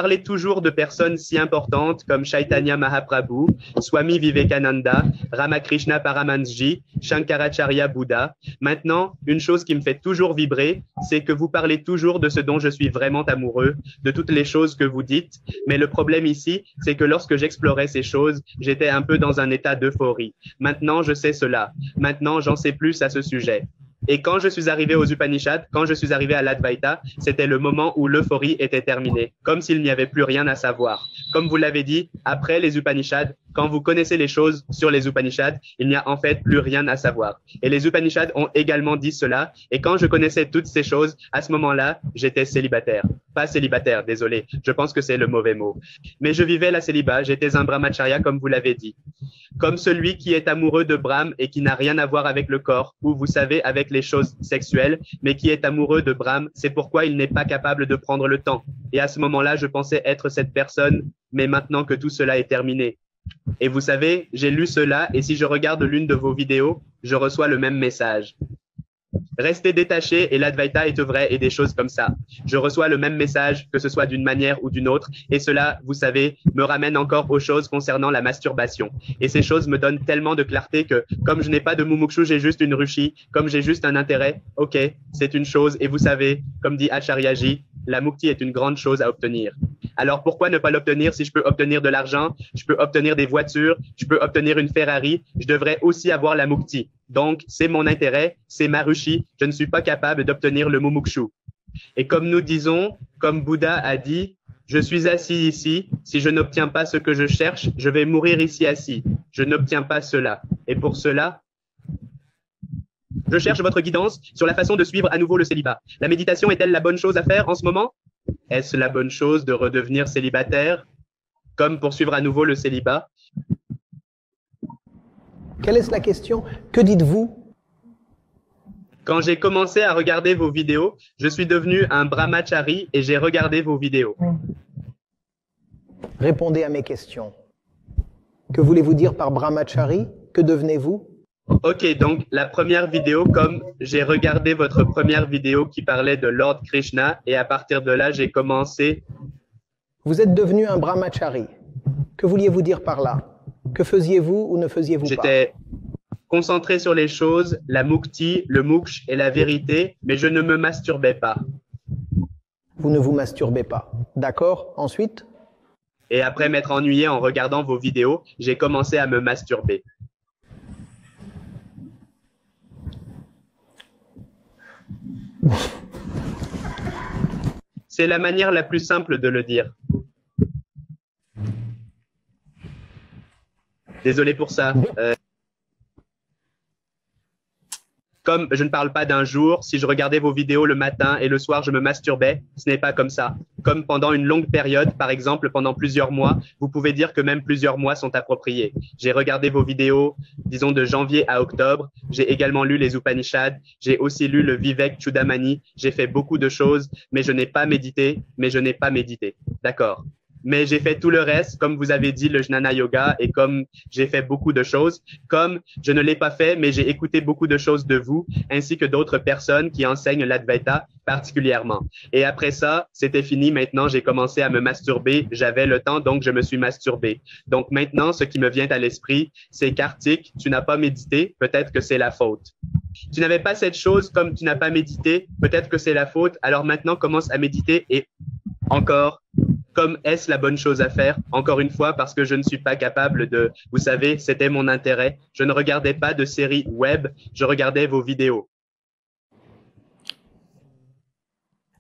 parlez toujours de personnes si importantes comme Chaitanya Mahaprabhu, Swami Vivekananda, Ramakrishna Paramahansa, Shankaracharya Bouddha. Maintenant, une chose qui me fait toujours vibrer, c'est que vous parlez toujours de ce dont je suis vraiment amoureux, de toutes les choses que vous dites. Mais le problème ici, c'est que lorsque j'explorais ces choses, j'étais un peu dans un état d'euphorie. Maintenant, je sais cela. Maintenant, j'en sais plus à ce sujet. Et quand je suis arrivé aux Upanishads, quand je suis arrivé à l'Advaita, c'était le moment où l'euphorie était terminée, comme s'il n'y avait plus rien à savoir. Comme vous l'avez dit, après les Upanishads, quand vous connaissez les choses sur les Upanishads, il n'y a en fait plus rien à savoir. Et les Upanishads ont également dit cela. Et quand je connaissais toutes ces choses, à ce moment-là, j'étais célibataire. Pas célibataire, désolé. Je pense que c'est le mauvais mot. Mais je vivais la célibat. J'étais un brahmacharya, comme vous l'avez dit. Comme celui qui est amoureux de Brahm et qui n'a rien à voir avec le corps, ou vous savez, avec les choses sexuelles, mais qui est amoureux de Brahm, c'est pourquoi il n'est pas capable de prendre le temps. Et à ce moment-là, je pensais être cette personne, mais maintenant que tout cela est terminé. Et vous savez, j'ai lu cela et si je regarde l'une de vos vidéos, je reçois le même message. Restez détaché et l'Advaita est vrai et des choses comme ça. Je reçois le même message, que ce soit d'une manière ou d'une autre, et cela, vous savez, me ramène encore aux choses concernant la masturbation. Et ces choses me donnent tellement de clarté que, comme je n'ai pas de mumukshu, j'ai juste une ruchi, comme j'ai juste un intérêt, ok, c'est une chose, et vous savez, comme dit Acharyaji, la mukti est une grande chose à obtenir. Alors pourquoi ne pas l'obtenir si je peux obtenir de l'argent, je peux obtenir des voitures, je peux obtenir une Ferrari, je devrais aussi avoir la mukti. Donc, c'est mon intérêt, c'est ma ruchi, je ne suis pas capable d'obtenir le mumukshu. Et comme nous disons, comme Bouddha a dit, je suis assis ici, si je n'obtiens pas ce que je cherche, je vais mourir ici assis. Je n'obtiens pas cela. Et pour cela, je cherche votre guidance sur la façon de suivre à nouveau le célibat. La méditation est-elle la bonne chose à faire en ce moment? Est-ce la bonne chose de redevenir célibataire, comme pour suivre à nouveau le célibat? Quelle est la question? Que dites-vous? Quand j'ai commencé à regarder vos vidéos, je suis devenu un brahmachari et j'ai regardé vos vidéos. Répondez à mes questions. Que voulez-vous dire par brahmachari? Que devenez-vous? Ok, donc la première vidéo, comme j'ai regardé votre première vidéo qui parlait de Lord Krishna et à partir de là, j'ai commencé. Vous êtes devenu un brahmachari. Que vouliez-vous dire par là? Que faisiez-vous ou ne faisiez-vous pas? J'étais concentré sur les choses, la mukti, le moksha et la vérité, mais je ne me masturbais pas. Vous ne vous masturbez pas. D'accord? Ensuite? Et après m'être ennuyé en regardant vos vidéos, j'ai commencé à me masturber. C'est la manière la plus simple de le dire. Désolé pour ça. Comme je ne parle pas d'un jour, si je regardais vos vidéos le matin et le soir, je me masturbais, ce n'est pas comme ça. Comme pendant une longue période, par exemple pendant plusieurs mois, vous pouvez dire que même plusieurs mois sont appropriés. J'ai regardé vos vidéos, disons de janvier à octobre. J'ai également lu les Upanishads. J'ai aussi lu le Vivek Chudamani. J'ai fait beaucoup de choses, mais je n'ai pas médité. D'accord. Mais j'ai fait tout le reste, comme vous avez dit, le Jnana Yoga, et comme j'ai fait beaucoup de choses, comme je ne l'ai pas fait, mais j'ai écouté beaucoup de choses de vous, ainsi que d'autres personnes qui enseignent l'Advaita particulièrement. Et après ça, c'était fini. Maintenant, j'ai commencé à me masturber. J'avais le temps, donc je me suis masturbé. Donc maintenant, ce qui me vient à l'esprit, c'est Kartik, tu n'as pas médité, peut-être que c'est la faute. Tu n'avais pas cette chose, comme tu n'as pas médité, peut-être que c'est la faute. Alors maintenant, commence à méditer et encore, comme est-ce la bonne chose à faire? Encore une fois, parce que je ne suis pas capable de, vous savez, c'était mon intérêt. Je ne regardais pas de séries web, je regardais vos vidéos.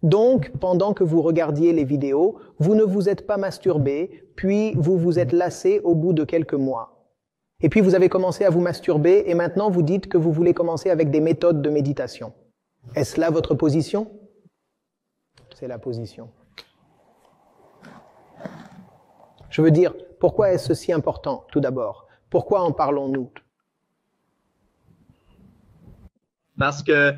Donc, pendant que vous regardiez les vidéos, vous ne vous êtes pas masturbé, puis vous vous êtes lassé au bout de quelques mois. Et puis vous avez commencé à vous masturber et maintenant vous dites que vous voulez commencer avec des méthodes de méditation. Est-ce là votre position? C'est la position. Je veux dire, pourquoi est-ce si important, tout d'abord? Pourquoi en parlons-nous? Parce que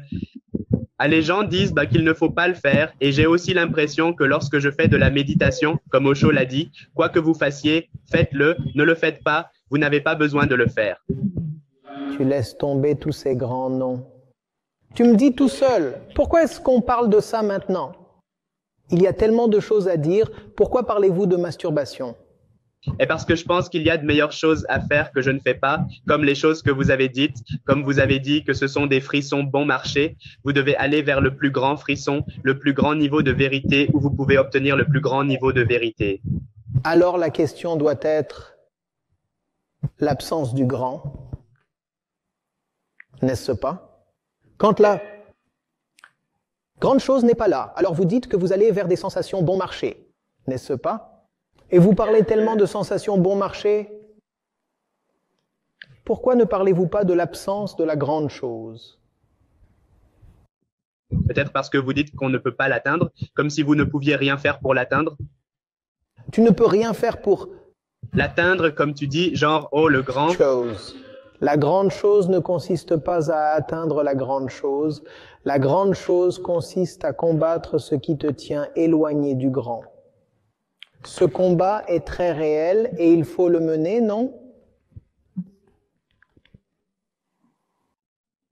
les gens disent qu'il ne faut pas le faire et j'ai aussi l'impression que lorsque je fais de la méditation, comme Osho l'a dit, quoi que vous fassiez, faites-le, ne le faites pas, vous n'avez pas besoin de le faire. Tu laisses tomber tous ces grands noms. Tu me dis tout seul, pourquoi est-ce qu'on parle de ça maintenant? Il y a tellement de choses à dire. Pourquoi parlez-vous de masturbation? Et parce que je pense qu'il y a de meilleures choses à faire que je ne fais pas, comme les choses que vous avez dites, comme vous avez dit que ce sont des frissons bon marché. Vous devez aller vers le plus grand frisson, le plus grand niveau de vérité où vous pouvez obtenir le plus grand niveau de vérité. Alors la question doit être l'absence du grand, n'est-ce pas? Quand la grande chose n'est pas là, alors vous dites que vous allez vers des sensations bon marché, n'est-ce pas? Et vous parlez tellement de sensations bon marché. Pourquoi ne parlez-vous pas de l'absence de la grande chose? Peut-être parce que vous dites qu'on ne peut pas l'atteindre, comme si vous ne pouviez rien faire pour l'atteindre. Tu ne peux rien faire pour L'atteindre, comme tu dis, genre, oh, le grand. chose. La grande chose ne consiste pas à atteindre la grande chose. La grande chose consiste à combattre ce qui te tient éloigné du grand. Ce combat est très réel et il faut le mener, non?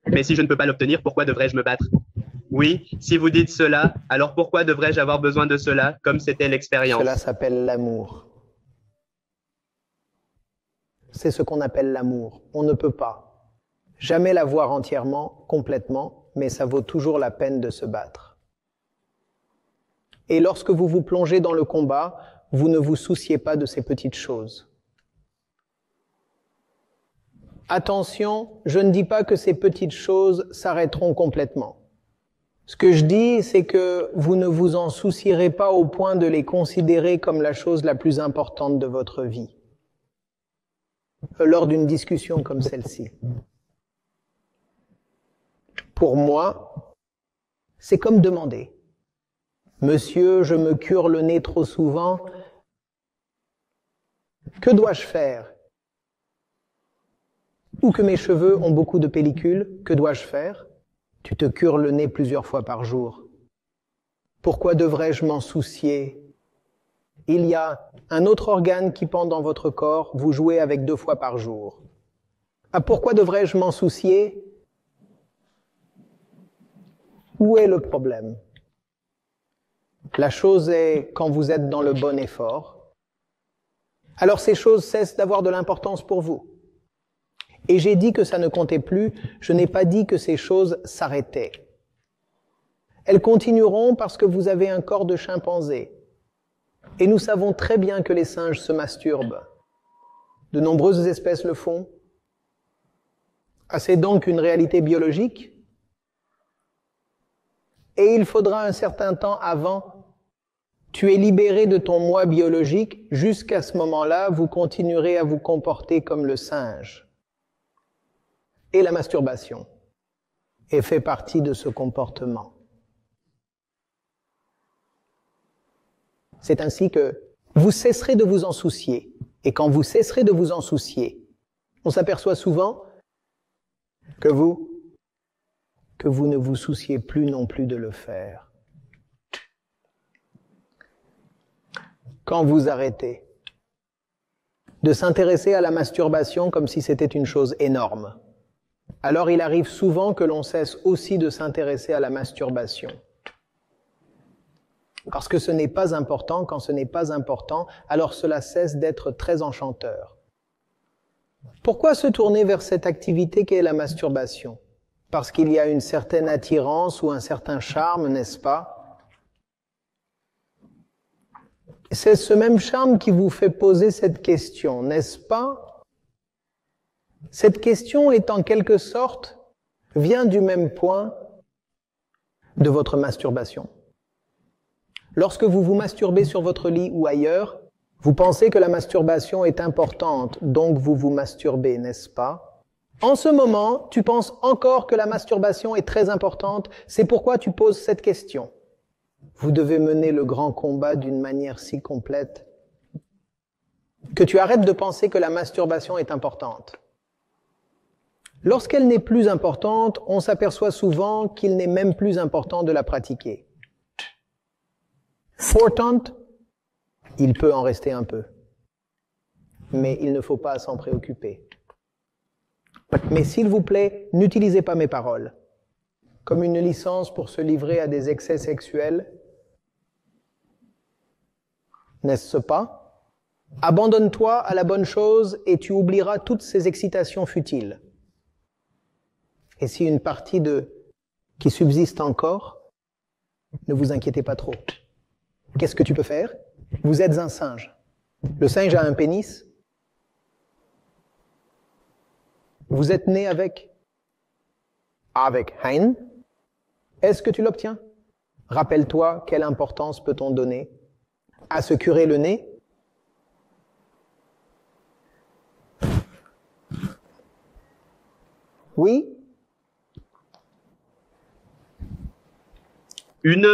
Mais si je ne peux pas l'obtenir, pourquoi devrais-je me battre? Oui, si vous dites cela, alors pourquoi devrais-je avoir besoin de cela, comme c'était l'expérience? Cela s'appelle l'amour. C'est ce qu'on appelle l'amour. On ne peut pas jamais l'avoir entièrement, complètement, mais ça vaut toujours la peine de se battre. Et lorsque vous vous plongez dans le combat, vous ne vous souciez pas de ces petites choses. Attention, je ne dis pas que ces petites choses s'arrêteront complètement. Ce que je dis, c'est que vous ne vous en soucierez pas au point de les considérer comme la chose la plus importante de votre vie, lors d'une discussion comme celle-ci. Pour moi, c'est comme demander. Monsieur, je me cure le nez trop souvent. Que dois-je faire? Ou que mes cheveux ont beaucoup de pellicule. Que dois-je faire? Tu te cures le nez plusieurs fois par jour. Pourquoi devrais-je m'en soucier? Il y a un autre organe qui pend dans votre corps. Vous jouez avec 2 fois par jour. Ah, pourquoi devrais-je m'en soucier? Où est le problème? La chose est quand vous êtes dans le bon effort. Alors ces choses cessent d'avoir de l'importance pour vous. Et j'ai dit que ça ne comptait plus, je n'ai pas dit que ces choses s'arrêtaient. Elles continueront parce que vous avez un corps de chimpanzé. Et nous savons très bien que les singes se masturbent. De nombreuses espèces le font. Ah, c'est donc une réalité biologique. Et il faudra un certain temps avant. Tu es libéré de ton moi biologique. Jusqu'à ce moment-là, vous continuerez à vous comporter comme le singe. Et la masturbation fait partie de ce comportement. C'est ainsi que vous cesserez de vous en soucier. Et quand vous cesserez de vous en soucier, on s'aperçoit souvent que vous ne vous souciez plus non plus de le faire. Quand vous arrêtez de s'intéresser à la masturbation comme si c'était une chose énorme, alors il arrive souvent que l'on cesse aussi de s'intéresser à la masturbation. Parce que ce n'est pas important. Quand ce n'est pas important, alors cela cesse d'être très enchanteur. Pourquoi se tourner vers cette activité qu'est la masturbation? Parce qu'il y a une certaine attirance ou un certain charme, n'est-ce pas? C'est ce même charme qui vous fait poser cette question, n'est-ce pas? Cette question est en quelque sorte, vient du même point de votre masturbation. Lorsque vous vous masturbez sur votre lit ou ailleurs, vous pensez que la masturbation est importante, donc vous vous masturbez, n'est-ce pas? En ce moment, tu penses encore que la masturbation est très importante, c'est pourquoi tu poses cette question. Vous devez mener le grand combat d'une manière si complète que tu arrêtes de penser que la masturbation est importante. Lorsqu'elle n'est plus importante, on s'aperçoit souvent qu'il n'est même plus important de la pratiquer. Important, il peut en rester un peu, mais il ne faut pas s'en préoccuper. Mais s'il vous plaît, n'utilisez pas mes paroles comme une licence pour se livrer à des excès sexuels. n'est-ce pas? Abandonne-toi à la bonne chose et tu oublieras toutes ces excitations futiles. Et si une partie qui subsiste encore, ne vous inquiétez pas trop. Qu'est-ce que tu peux faire? Vous êtes un singe. Le singe a un pénis. Vous êtes né avec hein. Est-ce que tu l'obtiens? Rappelle-toi, quelle importance peut-on donner à se curer le nez? Oui? Une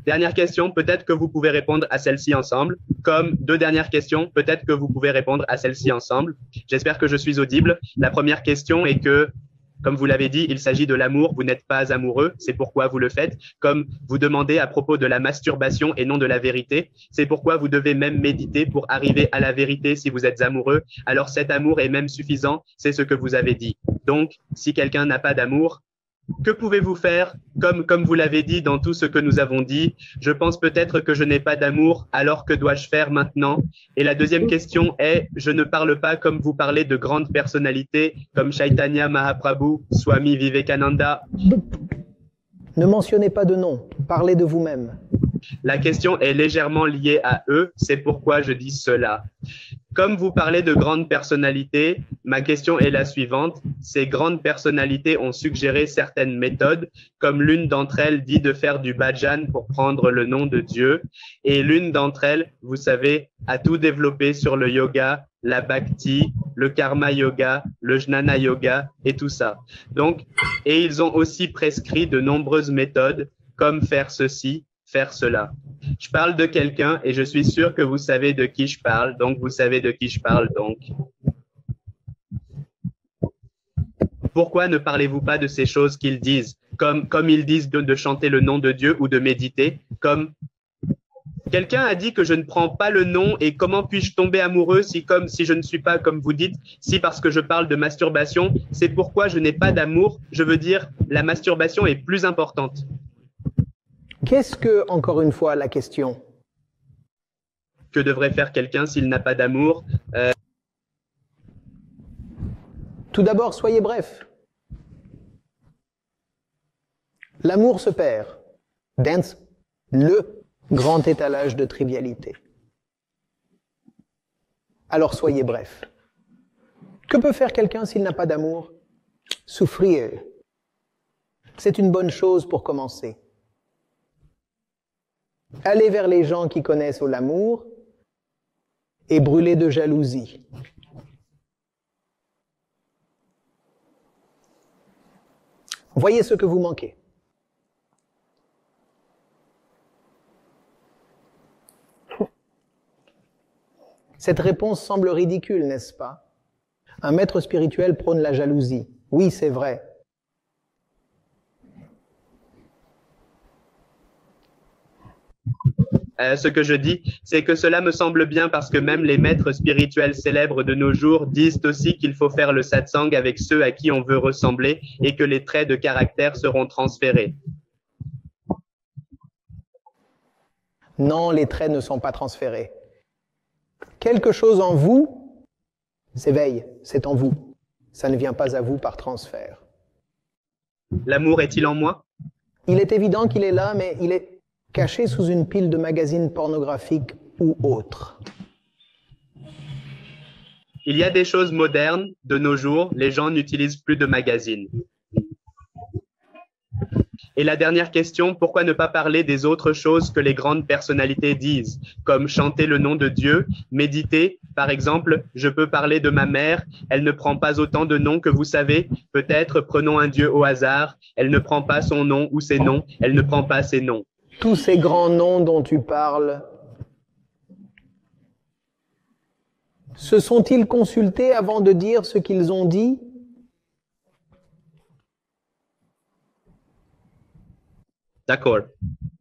dernière question, peut-être que vous pouvez répondre à celle-ci ensemble. Comme deux dernières questions, peut-être que vous pouvez répondre à celle-ci ensemble. J'espère que je suis audible. La première question est que, comme vous l'avez dit, il s'agit de l'amour, vous n'êtes pas amoureux, c'est pourquoi vous le faites. Comme vous demandez à propos de la masturbation et non de la vérité, c'est pourquoi vous devez même méditer pour arriver à la vérité si vous êtes amoureux. Alors cet amour est même suffisant, c'est ce que vous avez dit. Donc, si quelqu'un n'a pas d'amour, que pouvez-vous faire? Comme vous l'avez dit dans tout ce que nous avons dit, je pense peut-être que je n'ai pas d'amour, alors que dois-je faire maintenant? Et la deuxième question est, je ne parle pas comme vous parlez de grandes personnalités comme Chaitanya Mahaprabhu, Swami Vivekananda. Ne mentionnez pas de nom, parlez de vous-même. La question est légèrement liée à eux, c'est pourquoi je dis cela. Comme vous parlez de grandes personnalités, ma question est la suivante. Ces grandes personnalités ont suggéré certaines méthodes, comme l'une d'entre elles dit de faire du bhajan pour prendre le nom de Dieu, et l'une d'entre elles, vous savez, a tout développé sur le yoga, la bhakti, le karma yoga, le jnana yoga et tout ça. Donc, et ils ont aussi prescrit de nombreuses méthodes, comme faire ceci, faire cela. Je parle de quelqu'un et je suis sûr que vous savez de qui je parle, donc vous savez de qui je parle, donc. Pourquoi ne parlez-vous pas de ces choses qu'ils disent, comme ils disent de chanter le nom de Dieu ou de méditer, comme quelqu'un a dit que je ne prends pas le nom et comment puis-je tomber amoureux si je ne suis pas comme vous dites, si parce que je parle de masturbation, c'est pourquoi je n'ai pas d'amour, je veux dire la masturbation est plus importante. Qu'est-ce que, encore une fois, la question? Que devrait faire quelqu'un s'il n'a pas d'amour? Tout d'abord, soyez bref. L'amour se perd. Dance, le grand étalage de trivialité. Alors soyez bref. Que peut faire quelqu'un s'il n'a pas d'amour? Souffrir. C'est une bonne chose pour commencer. Allez vers les gens qui connaissent l'amour et brûlez de jalousie. Voyez ce que vous manquez. Cette réponse semble ridicule, n'est-ce pas? Un maître spirituel prône la jalousie. Oui, c'est vrai. Ce que je dis, c'est que cela me semble bien parce que même les maîtres spirituels célèbres de nos jours disent aussi qu'il faut faire le satsang avec ceux à qui on veut ressembler et que les traits de caractère seront transférés. Non, les traits ne sont pas transférés. Quelque chose en vous s'éveille, c'est en vous. Ça ne vient pas à vous par transfert. L'amour est-il en moi? Il est évident qu'il est là, mais il est caché sous une pile de magazines pornographiques ou autres. Il y a des choses modernes de nos jours, les gens n'utilisent plus de magazines. Et la dernière question, pourquoi ne pas parler des autres choses que les grandes personnalités disent, comme chanter le nom de Dieu, méditer, par exemple, je peux parler de ma mère, elle ne prend pas autant de noms que vous savez, peut-être prenons un Dieu au hasard, elle ne prend pas son nom ou ses noms, elle ne prend pas ses noms. Tous ces grands noms dont tu parles, se sont-ils consultés avant de dire ce qu'ils ont dit?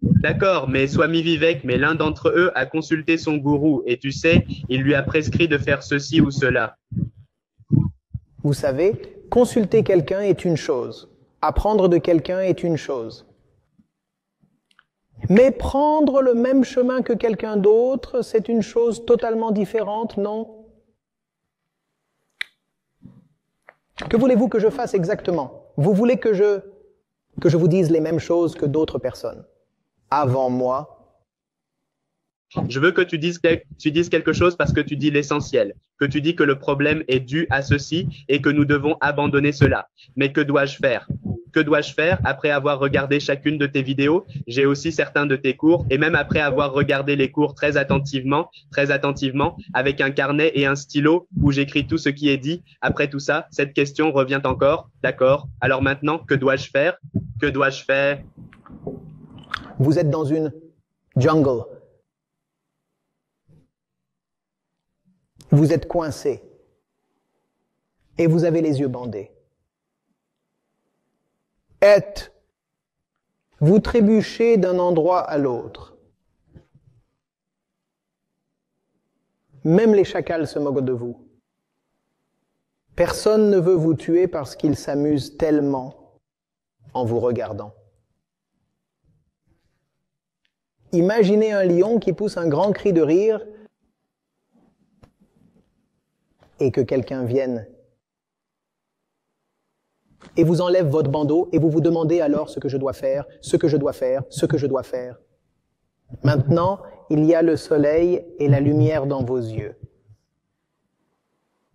D'accord, mais Swami Vivek, mais l'un d'entre eux a consulté son gourou et tu sais, il lui a prescrit de faire ceci ou cela. Vous savez, consulter quelqu'un est une chose, apprendre de quelqu'un est une chose. Mais prendre le même chemin que quelqu'un d'autre, c'est une chose totalement différente, non? Que voulez-vous que je fasse exactement? Vous voulez que je vous dise les mêmes choses que d'autres personnes avant moi? Je veux que tu dises quelque chose parce que tu dis l'essentiel, que tu dis que le problème est dû à ceci et que nous devons abandonner cela. Mais que dois-je faire? Que dois-je faire après avoir regardé chacune de tes vidéos? J'ai aussi certains de tes cours et même après avoir regardé les cours très attentivement, avec un carnet et un stylo où j'écris tout ce qui est dit. Après tout ça, cette question revient encore. D'accord. Alors maintenant, que dois-je faire? Que dois-je faire? Vous êtes dans une jungle. Vous êtes coincé et vous avez les yeux bandés. Vous trébuchez d'un endroit à l'autre. Même les chacals se moquent de vous. Personne ne veut vous tuer parce qu'il s'amuse tellement en vous regardant. Imaginez un lion qui pousse un grand cri de rire et que quelqu'un vienne et vous enlève votre bandeau et vous vous demandez alors ce que je dois faire, ce que je dois faire, ce que je dois faire. Maintenant, il y a le soleil et la lumière dans vos yeux.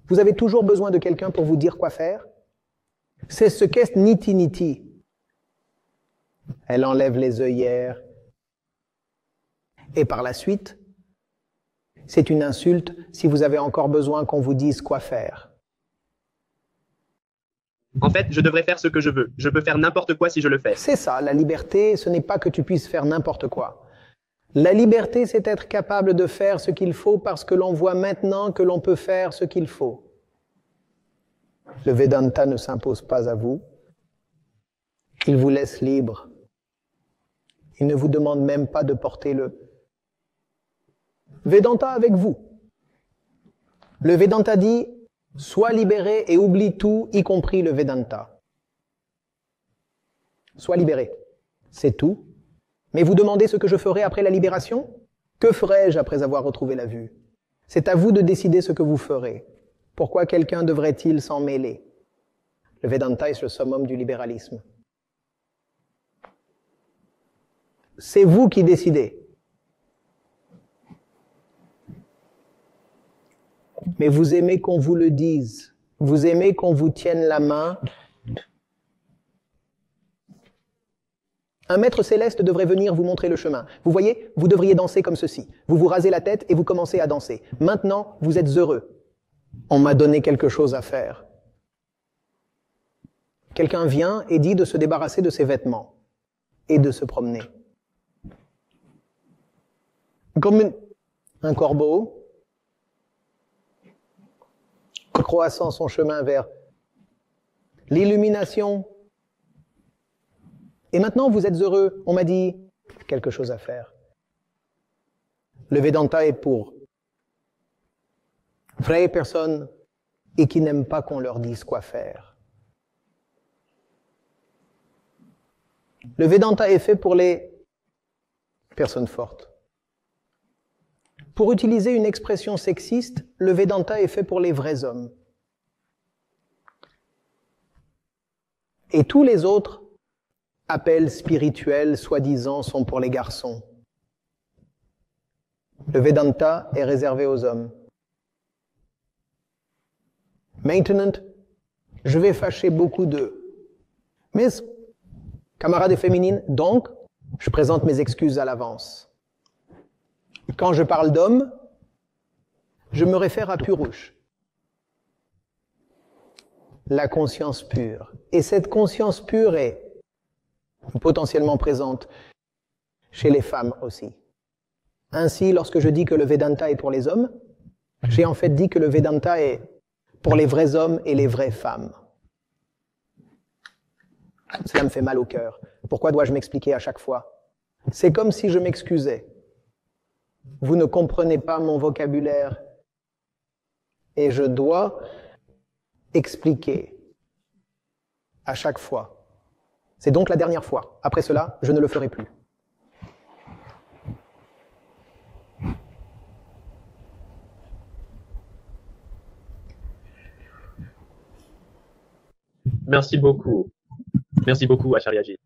Vous avez toujours besoin de quelqu'un pour vous dire quoi faire? C'est ce qu'est Niti Niti. Elle enlève les œillères. Et par la suite, c'est une insulte si vous avez encore besoin qu'on vous dise quoi faire. En fait, je devrais faire ce que je veux. Je peux faire n'importe quoi si je le fais. C'est ça, la liberté, ce n'est pas que tu puisses faire n'importe quoi. La liberté, c'est être capable de faire ce qu'il faut parce que l'on voit maintenant que l'on peut faire ce qu'il faut. Le Vedanta ne s'impose pas à vous. Il vous laisse libre. Il ne vous demande même pas de porter le Vedanta avec vous. Le Vedanta dit « Sois libéré et oublie tout, y compris le Vedanta. » Sois libéré, c'est tout. Mais vous demandez ce que je ferai après la libération? Que ferai-je après avoir retrouvé la vue? C'est à vous de décider ce que vous ferez. Pourquoi quelqu'un devrait-il s'en mêler? Le Vedanta est le summum du libéralisme. C'est vous qui décidez. Mais vous aimez qu'on vous le dise. Vous aimez qu'on vous tienne la main. Un maître céleste devrait venir vous montrer le chemin. Vous voyez, vous devriez danser comme ceci. Vous vous rasez la tête et vous commencez à danser. Maintenant, vous êtes heureux. On m'a donné quelque chose à faire. Quelqu'un vient et dit de se débarrasser de ses vêtements et de se promener. Comme un corbeau croissant son chemin vers l'illumination. Et maintenant, vous êtes heureux. On m'a dit quelque chose à faire. Le Vedanta est pour vraies personnes et qui n'aiment pas qu'on leur dise quoi faire. Le Vedanta est fait pour les personnes fortes. Pour utiliser une expression sexiste, le Vedanta est fait pour les vrais hommes. Et tous les autres appels spirituels, soi-disant, sont pour les garçons. Le Vedanta est réservé aux hommes. Maintenant, je vais fâcher beaucoup de mes camarades féminines, donc je présente mes excuses à l'avance. Quand je parle d'hommes, je me réfère à Purush, la conscience pure. Et cette conscience pure est potentiellement présente chez les femmes aussi. Ainsi, lorsque je dis que le Vedanta est pour les hommes, j'ai en fait dit que le Vedanta est pour les vrais hommes et les vraies femmes. Cela me fait mal au cœur. Pourquoi dois-je m'expliquer à chaque fois? C'est comme si je m'excusais. Vous ne comprenez pas mon vocabulaire et je dois expliquer à chaque fois. C'est donc la dernière fois. Après cela, je ne le ferai plus. Merci beaucoup. Merci beaucoup, Acharya Ji.